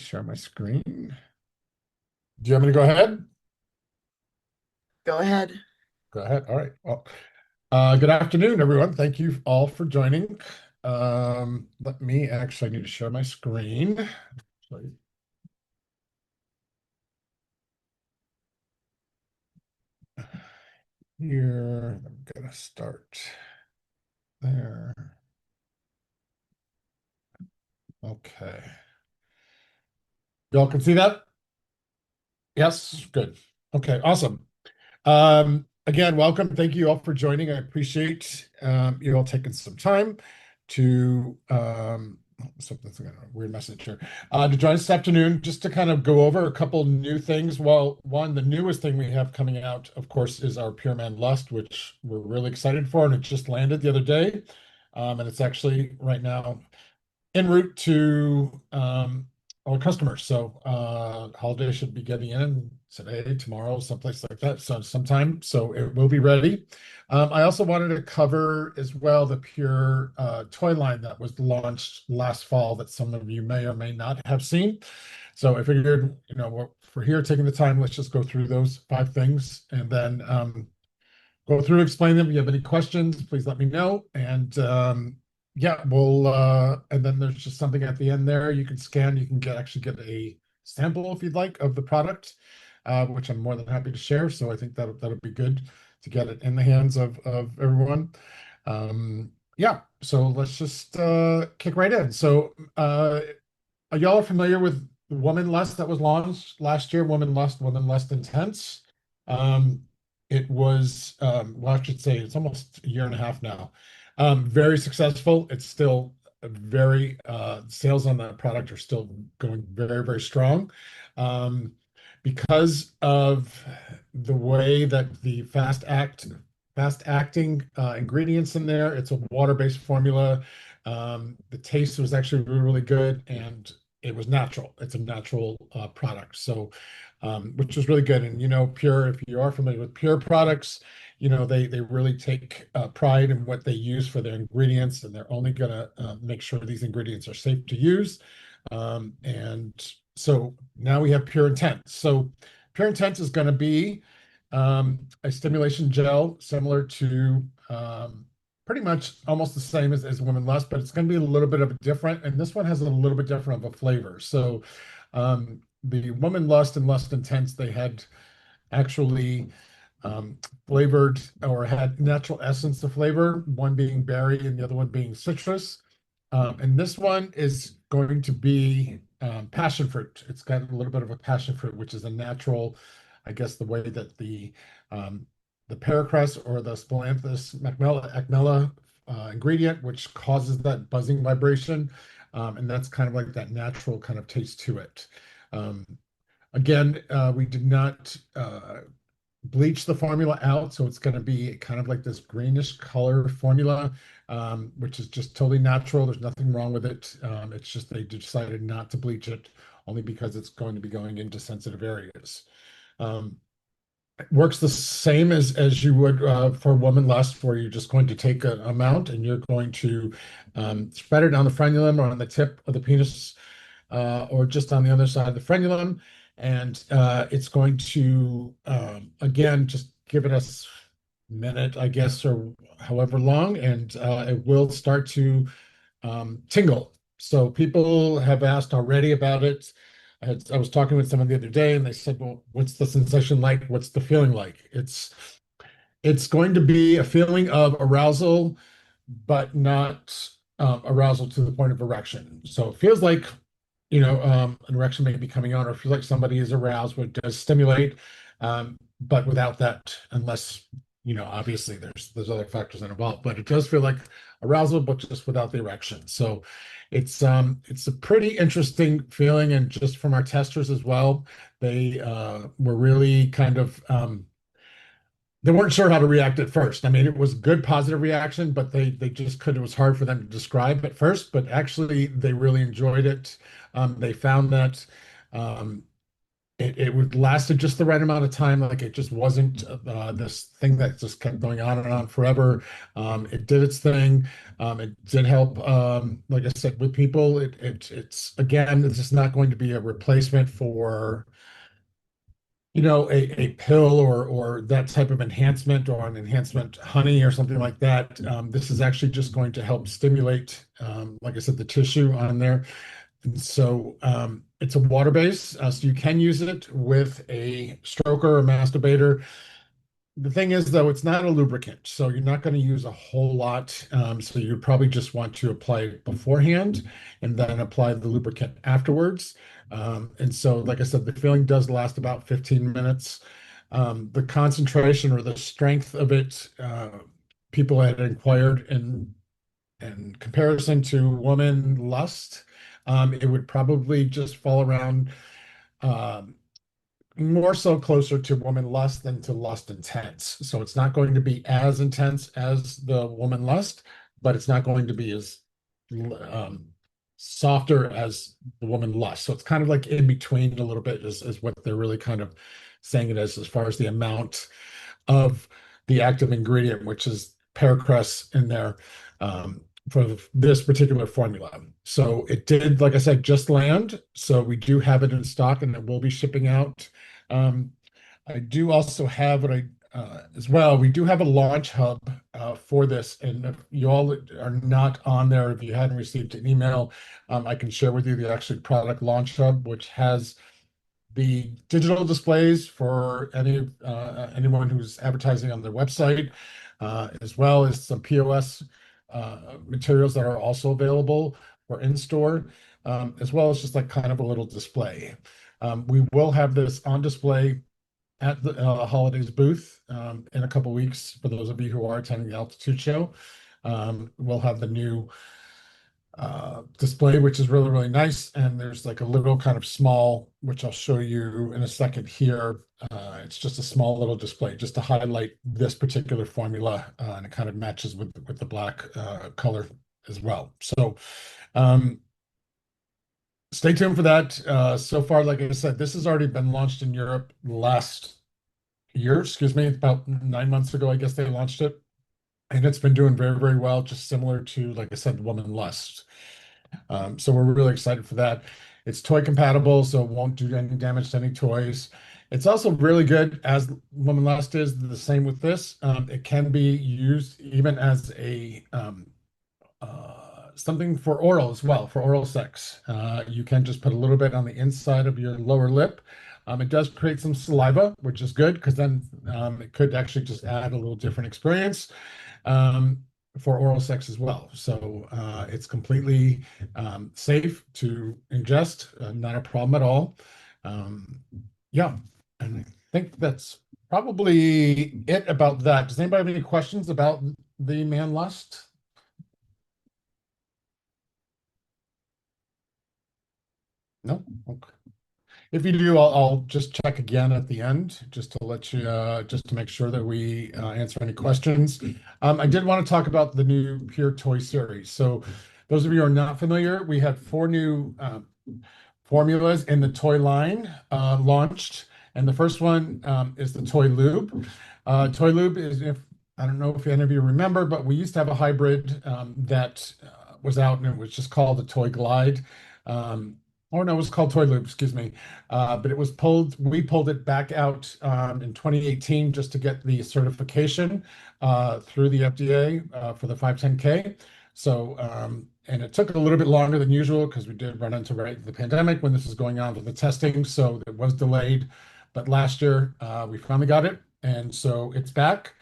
share my screen. Do you want me to go ahead? Go ahead. Go ahead. All right. Well, good afternoon, everyone. Thank you all for joining. Let me actually I need to share my screen. So here, I'm gonna start there. Okay. Y'all can see that? Yes, good. Okay, awesome. Again, welcome. Thank you all for joining. I appreciate you all taking some time to something's got a weird message here to join us this afternoon, just to kind of go over a couple new things. Well, one, the newest thing we have coming out, of course, is our Pure Man Lust, which we're really excited for, and it just landed the other day, and it's actually right now en route to our customers. So Holiday should be getting in today, tomorrow, someplace like that. So sometime. So it will be ready. I also wanted to cover as well the Pure toy line that was launched last fall that some of you may or may not have seen. So I figured, if we're here taking the time, let's just go through those 5 things and then go through, explain them. If you have any questions, please let me know. And yeah, we'll and then there's just something at the end there you can scan. You can actually get a sample if you'd like of the product, which I'm more than happy to share. So I think that'll be good to get it in the hands of everyone. Yeah, so let's just kick right in. So y'all are familiar with Woman Lust that was launched last year, Woman Lust Intense. Um, it was, well, I should say it's almost a year and a half now. Very successful. It's still very, sales on that product are still going very, very strong. Um, because of the way that the fast acting ingredients in there, it's a water-based formula. The taste was actually really, really good, and it was natural. It's a natural product. So, which was really good. And, Pure, if you are familiar with Pure products, they really take pride in what they use for their ingredients, and they're only going to make sure these ingredients are safe to use. And so now we have Pure Intense. So Pure Intense is going to be a stimulation gel similar to pretty much almost the same as Women Lust, but it's going to be a little bit of a different, and this one has a little bit different of a flavor. So the Woman Lust and Lust Intense, they had actually um, flavored or had natural essence of flavor, one being berry and the other one being citrus. And this one is going to be passion fruit. It's got a little bit of a passion fruit, which is a natural, I guess, the way that the paracress or the Splanthus acmella ingredient, which causes that buzzing vibration, and that's kind of like that natural kind of taste to it. Um, Again, we did not bleach the formula out, so it's going to be kind of like this greenish color formula, which is just totally natural. There's nothing wrong with it. It's just they decided not to bleach it only because it's going to be going into sensitive areas. Um, it works the same as you would for Woman Lust, where you're just going to take an amount and you're going to spread it on the frenulum or on the tip of the penis, or just on the other side of the frenulum. And it's going to, again, just give it a minute, I guess, or however long, and it will start to tingle. So people have asked already about it. I was talking with someone the other day, and they said, "Well, what's the sensation like? What's the feeling like?" It's going to be a feeling of arousal, but not arousal to the point of erection. So it feels like, an erection may be coming on, or it feels like somebody is aroused, but it does stimulate, but without that, unless, obviously there's other factors involved, but it does feel like arousal, but just without the erection. So it's a pretty interesting feeling, and just from our testers as well, they were really kind of they weren't sure how to react at first. I mean, it was good, positive reaction, but they just could. It was hard for them to describe at first, but actually they really enjoyed it. They found that um, it would lasted just the right amount of time. Like it just wasn't this thing that just kept going on and on forever. It did its thing. It did help. Like I said, with people, it's again, it's just not going to be a replacement for a pill or that type of enhancement or an enhancement honey or something like that. This is actually just going to help stimulate, like I said, the tissue on there. And so it's a water base, so you can use it with a stroker or masturbator. The thing is, though, it's not a lubricant, so you're not going to use a whole lot. So you probably just want to apply it beforehand and then apply the lubricant afterwards. And so, like I said, the feeling does last about 15 minutes. The concentration or the strength of it, people had inquired in comparison to woman lust, it would probably just fall around um, more so closer to woman lust than to lust intense. So it's not going to be as intense as the woman lust, but it's not going to be as um, softer as the woman lust. So it's kind of like in between a little bit is what they're really kind of saying it as far as the amount of the active ingredient, which is paracriss in there for this particular formula. So it did, like I said, just land. So we do have it in stock and it will be shipping out. Um, I do also have what I as well. We do have a launch hub for this, and if you all are not on there, if you hadn't received an email, I can share with you the actual product launch hub, which has the digital displays for anyone who's advertising on their website, as well as some POS materials that are also available for in-store, as well as just like kind of a little display. We will have this on display at the Holidays booth in a couple weeks for those of you who are attending the Altitude Show. We'll have the new display, which is really, really nice. And there's like a little kind of small, which I'll show you in a second here. It's just a small little display just to highlight this particular formula, and it kind of matches with the black color as well. So stay tuned for that. So far, like I said, this has already been launched in Europe last year, excuse me, about 9 months ago, I guess they launched it. And it's been doing very, very well, just similar to, like I said, Woman Lust. So we're really excited for that. It's toy compatible, so it won't do any damage to any toys. It's also really good, as Woman Lust is, the same with this. It can be used even as a something for oral as well, for oral sex. You can just put a little bit on the inside of your lower lip. It does create some saliva, which is good because then it could actually just add a little different experience for oral sex as well. So it's completely safe to ingest, not a problem at all. Yeah, and I think that's probably it about that. Does anybody have any questions about the man lust? No? Okay. If you do, I'll just check again at the end, just to let you, just to make sure that we answer any questions. I did want to talk about the new Pure Toy series. So those of you who are not familiar, we had 4 new formulas in the toy line launched. And the first one is the Toy Lube. Toy Lube is, if I don't know if any of you remember, but we used to have a hybrid that was out and it was just called the Toy Glide. Or no, it was called Toy Loop, excuse me. But it was we pulled it back out in 2018 just to get the certification through the FDA for the 510K. So, and it took a little bit longer than usual because we did run into the pandemic when this was going on with the testing. So it was delayed. But last year we finally got it. And so it's back.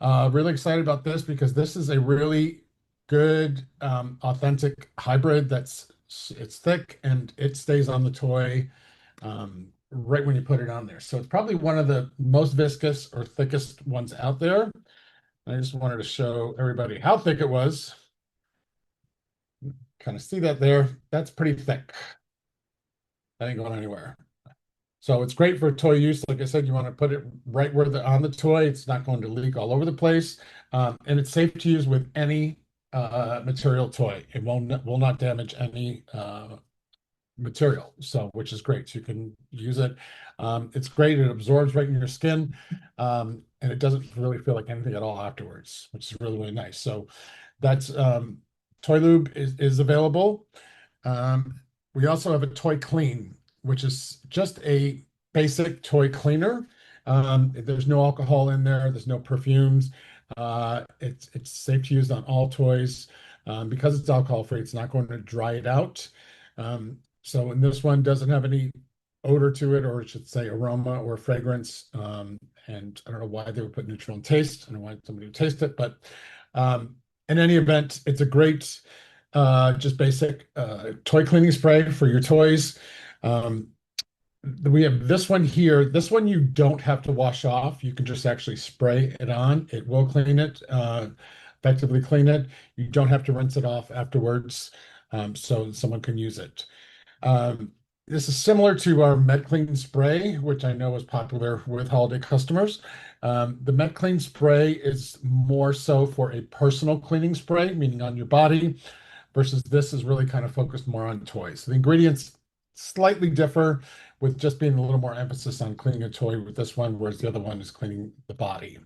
Really excited about this because this is a really good, authentic hybrid it's thick and it stays on the toy right when you put it on there. So it's probably one of the most viscous or thickest ones out there. I just wanted to show everybody how thick it was. Kind of see that there. That's pretty thick. That ain't going anywhere. So it's great for toy use. Like I said, you want to put it right where on the toy. It's not going to leak all over the place. And it's safe to use with any material toy. It will not damage any material, so which is great. So you can use it. It's great. It absorbs right in your skin, and it doesn't really feel like anything at all afterwards, which is really, really nice. So that's Toy Lube is available. Um, we also have a Toy Clean, which is just a basic toy cleaner. There's no alcohol in there. There's no perfumes. It's safe to use on all toys. Because it's alcohol free, it's not going to dry it out. So and this one doesn't have any odor to it, or I should say aroma or fragrance. And I don't know why they would put neutral in taste. I don't know why somebody would taste it, but in any event, it's a great just basic toy cleaning spray for your toys. Um, we have this one here. This one you don't have to wash off. You can just actually spray it on. It will clean it, effectively clean it. You don't have to rinse it off afterwards, so someone can use it. Um, this is similar to our MedClean spray, which I know is popular with holiday customers. The MedClean spray is more so for a personal cleaning spray, meaning on your body, versus this is really kind of focused more on toys. So the ingredients slightly differ, with just being a little more emphasis on cleaning a toy with this one, whereas the other one is cleaning the body.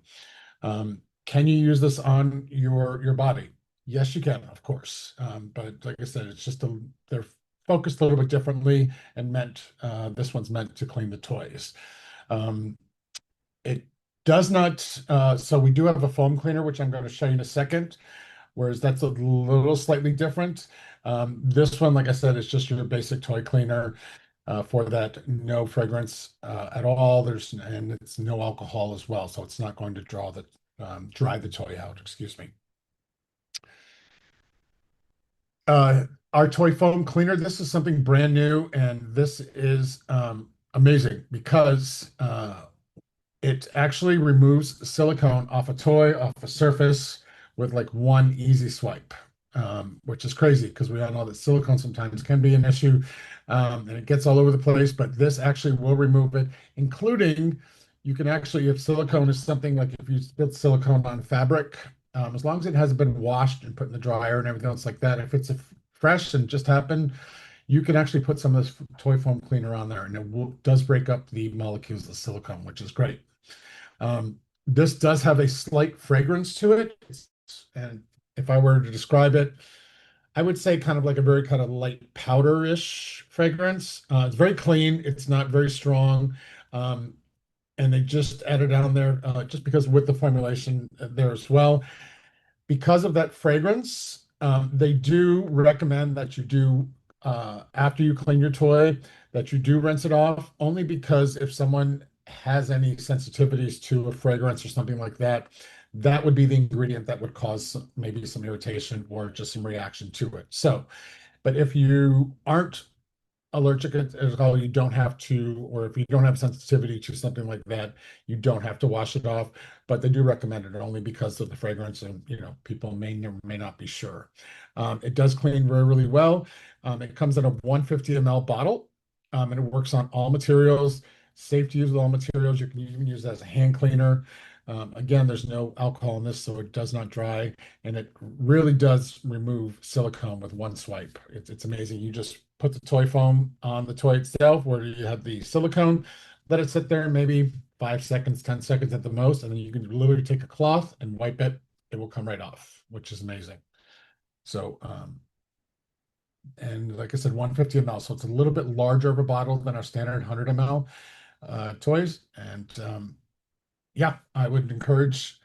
Can you use this on your body? Yes, you can, of course. But like I said, it's just they're focused a little bit differently and meant this one's meant to clean the toys. It does not, so we do have a foam cleaner, which I'm going to show you in a second, whereas that's a little slightly different. This one, like I said, is just your basic toy cleaner for that, no fragrance at all. And it's no alcohol as well, so it's not going to dry the toy out, excuse me. Our toy foam cleaner, this is something brand new, and this is amazing because it actually removes silicone off a toy, off a surface with like one easy swipe, which is crazy because we all know that silicone sometimes can be an issue, and it gets all over the place, but this actually will remove it, including you can actually, if silicone is something like if you put silicone on fabric, as long as it hasn't been washed and put in the dryer and everything else like that, if it's fresh and just happened, you can actually put some of this toy foam cleaner on there, and does break up the molecules of silicone, which is great. This does have a slight fragrance to it, and if I were to describe it, I would say kind of like a very kind of light powder-ish fragrance. It's very clean. It's not very strong. Um, and they just added on there just because with the formulation there as well. Because of that fragrance, they do recommend that you do, after you clean your toy, that you do rinse it off, only because if someone has any sensitivities to a fragrance or something like that, that would be the ingredient that would cause maybe some irritation or just some reaction to it. So, but if you aren't allergic at all, you don't have to, or if you don't have sensitivity to something like that, you don't have to wash it off. But they do recommend it only because of the fragrance, and people may or may not be sure. It does clean very, really well. It comes in a 150 ml bottle, and it works on all materials. Safe to use with all materials. You can even use it as a hand cleaner. Again, there's no alcohol in this, so it does not dry, and it really does remove silicone with one swipe. It's amazing. You just put the toy foam on the toy itself where you have the silicone, let it sit there maybe 5 seconds, 10 seconds at the most, and then you can literally take a cloth and wipe it. It will come right off, which is amazing. So, and like I said, 150 ml, so it's a little bit larger of a bottle than our standard 100 ml toys. And yeah, I would encourage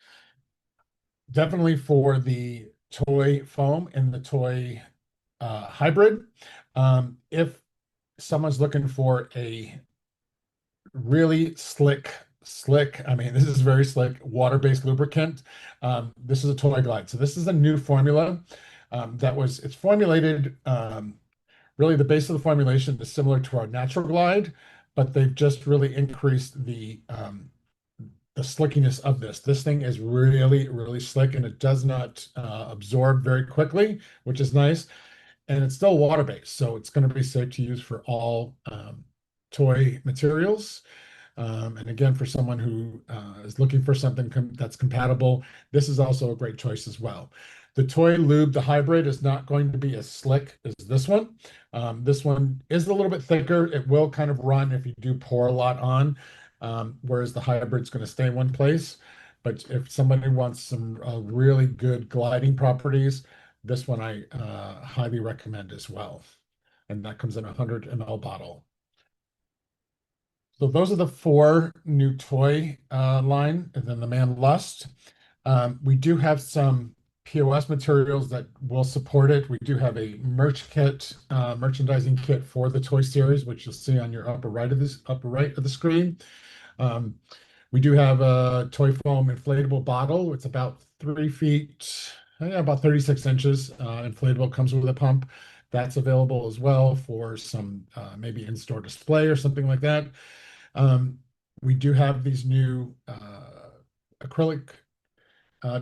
definitely for the toy foam and the toy hybrid. If someone's looking for a really slick, I mean, this is very slick, water-based lubricant. This is a Toy Glide. So this is a new formula it's formulated, really the base of the formulation is similar to our natural glide, but they've just really increased the slickiness of this. This thing is really, really slick, and it does not absorb very quickly, which is nice. And it's still water-based, so it's going to be safe to use for all toy materials. And again, for someone who is looking for something that's compatible, this is also a great choice as well. The Toy Lube, the hybrid, is not going to be as slick as this one. This one is a little bit thicker. It will kind of run if you do pour a lot on, whereas the hybrid's going to stay in one place. But if somebody wants some really good gliding properties, this one I highly recommend as well. And that comes in a 100 ml bottle. So those are the four new toy line, and then the Man Lust. We do have some POS materials that will support it. We do have a merchandising kit for the toy series, which you'll see on your upper right of the screen. Um, we do have a toy foam inflatable bottle. It's about 3 feet, yeah, about 36 inches. Inflatable, comes with a pump. That's available as well for some maybe in-store display or something like that. Um, we do have these new acrylic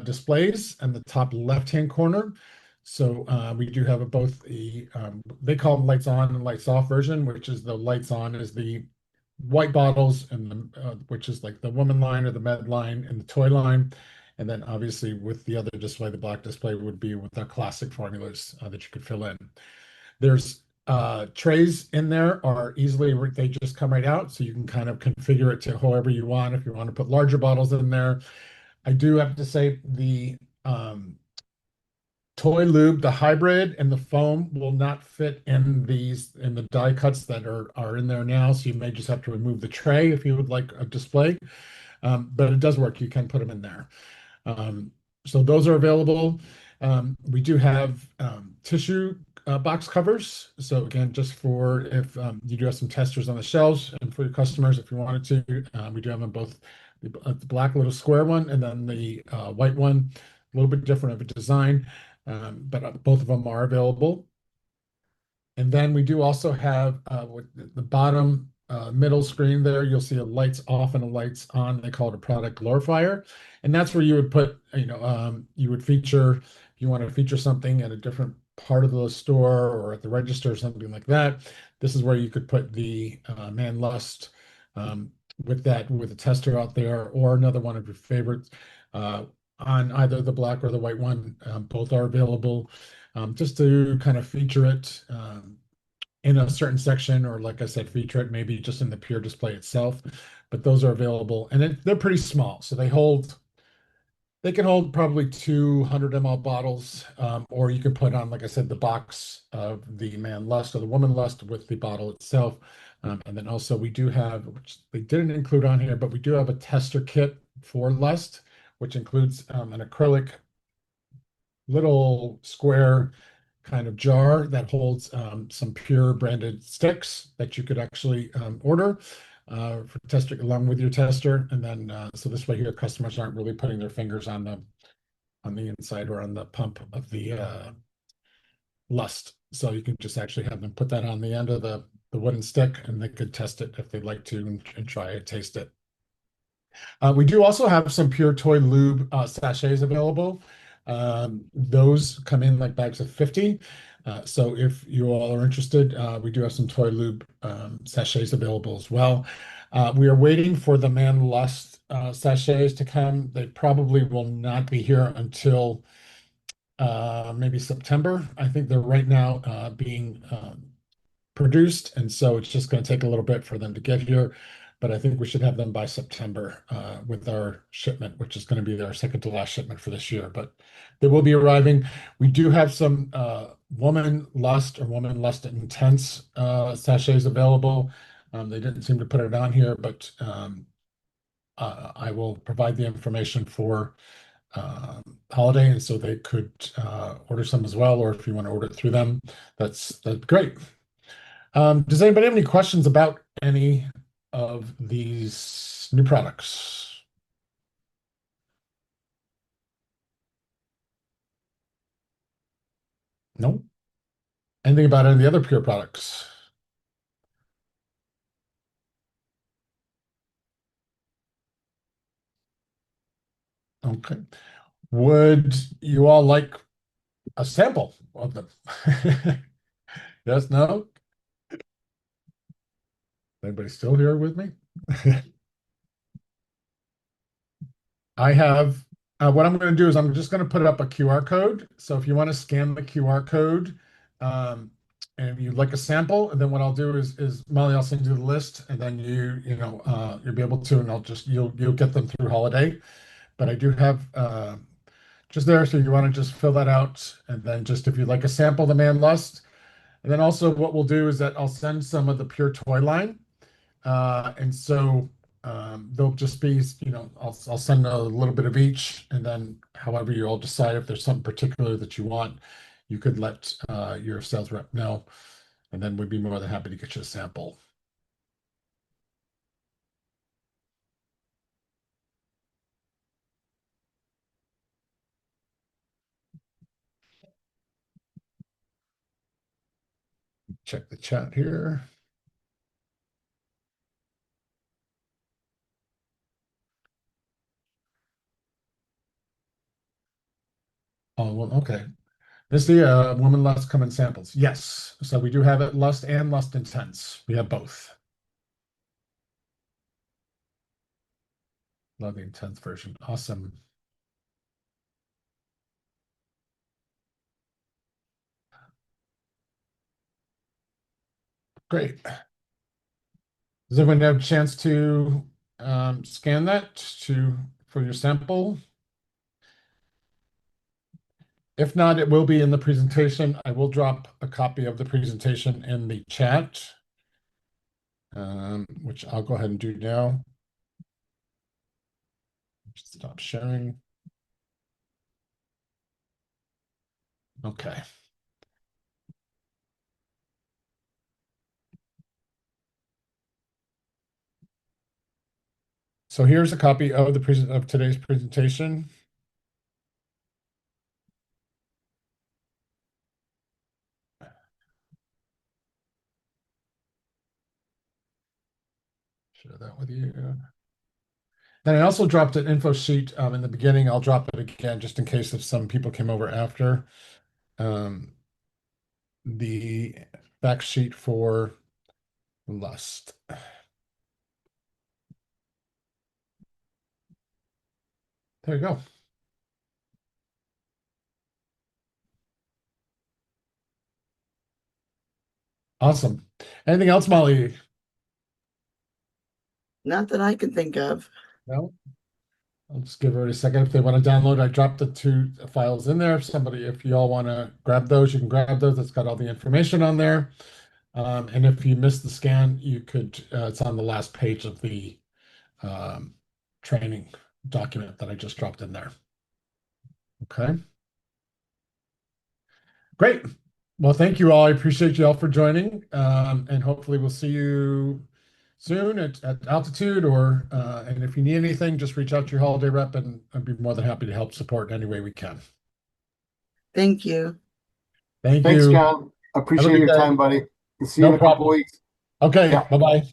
displays in the top left-hand corner. So we do have both they call them lights on and lights off version, which is the lights on is the white bottles, and which is like the woman line or the med line and the toy line. And then obviously with the other display, the black display would be with our classic formulas that you could fill in. There's trays in there are they just come right out, so you can kind of configure it to however you want. If you want to put larger bottles in there, I do have to say the toy lube, the hybrid and the foam will not fit in the die cuts that are in there now. So you may just have to remove the tray if you would like a display. But it does work. You can put them in there. Um, so those are available. We do have tissue box covers. So again, just for if you do have some testers on the shelves and for your customers, if you wanted to, we do have them both, the black little square one and then the white one, a little bit different of a design, but both of them are available. And then we do also have with the bottom middle screen there, you'll see a lights off and a lights on. They call it a product glorifier. And that's where you would put, you would feature, if you want to feature something at a different part of the store or at the register or something like that. This is where you could put the Man Lust um, with a tester out there or another one of your favorites on either the black or the white one. Both are available just to kind of feature it in a certain section, or like I said, feature it maybe just in the pure display itself. But those are available, and they're pretty small, so they can hold probably 200 ml bottles, or you can put on, like I said, the box of the Man Lust or the Woman Lust with the bottle itself. And then also we do have, which they didn't include on here, but we do have a tester kit for Lust, which includes an acrylic little square kind of jar that holds some pure branded sticks that you could actually order for tester along with your tester. And then so this way here, customers aren't really putting their fingers on the inside or on the pump of the Lust. So you can just actually have them put that on the end of the wooden stick, and they could test it if they'd like to and try it, taste it. We do also have some pure toy lube sachets available. Those come in like bags of 50. So if you all are interested, we do have some toy lube sachets available as well. We are waiting for the Man Lust sachets to come. They probably will not be here until maybe September. I think they're right now being produced, and so it's just going to take a little bit for them to get here. But I think we should have them by September with our shipment, which is going to be our second to last shipment for this year. But they will be arriving. We do have some Woman Lust or Woman Lust Intense sachets available. They didn't seem to put it on here, but I will provide the information for Holiday, and so they could order some as well. Or if you want to order it through them, that's great. Does anybody have any questions about any of these new products? No? Anything about any of the other Pure products? Okay. Would you all like a sample of them? Yes, no? Anybody still here with me? I have, what I'm going to do is I'm just going to put up a QR code. So if you want to scan the QR code, um, and you'd like a sample, and then what I'll do is Molly, I'll send you the list, and then you'll be able to, and you'll get them through Holiday. But I do have just there, so you want to just fill that out, and then just if you'd like a sample, the Man Lust, and then also what we'll do is that I'll send some of the Pure toy line. And so they'll just be, I'll send a little bit of each, and then however you all decide if there's something particular that you want, you could let your sales rep know, and then we'd be more than happy to get you a sample. Check the chat here. Oh, well, okay. This is the Woman Lust come in samples. Yes. So we do have it Lust and Lust Intense. We have both. Love the Intense version. Awesome. Great. Does everyone have a chance to scan that for your sample? If not, it will be in the presentation. I will drop a copy of the presentation in the chat, which I'll go ahead and do now. Stop sharing. Okay. So here's a copy of today's presentation. Share that with you. Then I also dropped an info sheet in the beginning. I'll drop it again just in case if some people came over after. The fact sheet for Lust. There you go. Awesome. Anything else, Molly? Not that I can think of. No? I'll just give it a second if they want to download. I dropped the two files in there. If you all want to grab those, you can grab those. It's got all the information on there. And if you missed the scan, it's on the last page of the um, training document that I just dropped in there. Okay. Great. Well, thank you all. I appreciate you all for joining. And hopefully we'll see you soon at altitude and if you need anything, just reach out to your holiday rep and I'd be more than happy to help support in any way we can. Thank you. Thank Thanks, you. John. Have a Appreciate good your day. time, buddy. See you No in a couple problem. weeks. Okay. Yeah. Bye-bye.